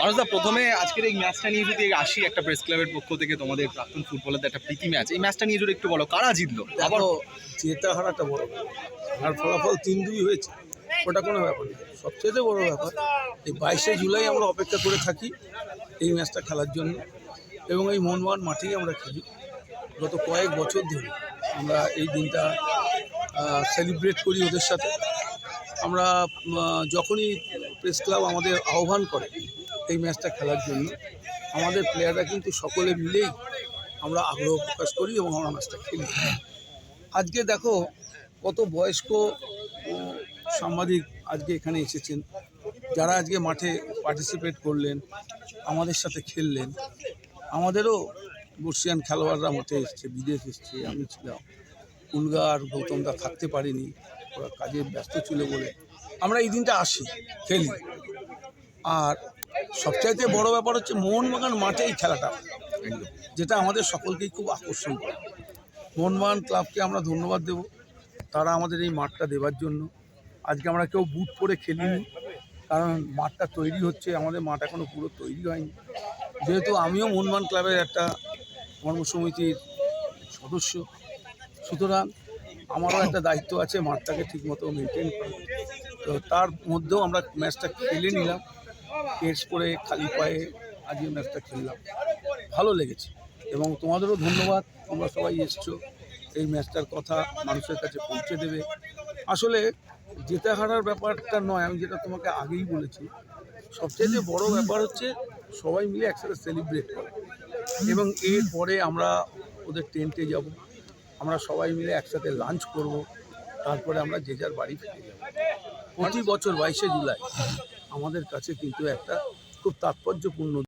মানুষদা প্রথমে আজকের এই ম্যাচটা নিয়ে যদি আসি, একটা প্রেস ক্লাবের পক্ষ থেকে তোমাদের প্রাক্তন ফুটবলারদের একটা প্রীতি ম্যাচ, এই ম্যাচটা নিয়ে যদি একটু বলো কারা জিতলো? আবার দেখো, জেতা হারাটা বড় ব্যাপার। আর ফলাফল 3-2 হয়েছে, ওটা কোনো ব্যাপার না। সবচেয়ে বড় ব্যাপার এই 22শে জুলাই আমরা অপেক্ষা করে থাকি এই ম্যাচটা খেলার জন্য, এবং এই মোহনবাগান মাঠেই আমরা খেলি। গত কয়েক বছর ধরে আমরা এই দিনটা সেলিব্রেট করি ওদের সাথে। আমরা যখনই প্রেস ক্লাব আমাদের আহ্বান করে এই ম্যাচটা খেলার জন্য, আমাদের প্লেয়াররা কিন্তু সকলে মিলেই আমরা আগ্রহ প্রকাশ করি এবং আমরা ম্যাচটা খেলি। আজকে দেখো কত বয়স্ক সাংবাদিক আজকে এখানে এসেছেন, যারা আজকে মাঠে পার্টিসিপেট করলেন, আমাদের সাথে খেললেন। আমাদেরও বর্ষিয়ান খেলোয়াড়রা মাঠে এসছে, বিদেশ এসছে, আমি ছিলাম। উলগা আর গৌতমদা থাকতে পারিনি, ওরা কাজে ব্যস্ত ছিল বলে আমরা এই দিনটা আসি, খেলি। আর সবচাইতে বড় ব্যাপার হচ্ছে মোহনবাগান মাঠে এই খেলাটা, যেটা আমাদের সকলকেই খুব আকর্ষণ করে। মোহনবাগান ক্লাবকে আমরা ধন্যবাদ দেব, তারা আমাদের এই মাঠটা দেওয়ার জন্য। আজকে আমরা কেউ বুট পরে খেলিনি, কারণ মাঠটা তৈরি হচ্ছে, আমাদের মাঠ এখনও পুরো তৈরি হয়নি। যেহেতু আমিও মোহনবাগান ক্লাবের একটা কর্মসমিতির সদস্য, সুতরাং আমারও একটা দায়িত্ব আছে মাঠটাকে ঠিকমতো মেনটেন করা। তো তার মধ্যেও আমরা ম্যাচটা খেলে নিলাম, কেস করে খালি পায়ে আজকে ম্যাচটা খেললাম, ভালো লেগেছে। এবং তোমাদেরও ধন্যবাদ, তোমরা সবাই এসছো, এই ম্যাচটার কথা মানুষের কাছে পৌঁছে দেবে। আসলে জেতা হারার ব্যাপারটা নয়, আমি যেটা তোমাকে আগেই বলেছি, সবচেয়ে বড় ব্যাপার হচ্ছে সবাই মিলে একসাথে সেলিব্রেট করা। এবং এরপরে আমরা ওদের টেন্টে যাব, আমরা সবাই মিলে একসাথে লাঞ্চ করব, তারপরে আমরা যে যার বাড়ি ফিরে যাব। প্রতি বছর 22শে জুলাই আমাদের কাছে কিন্তু একটা খুব তাৎপর্যপূর্ণ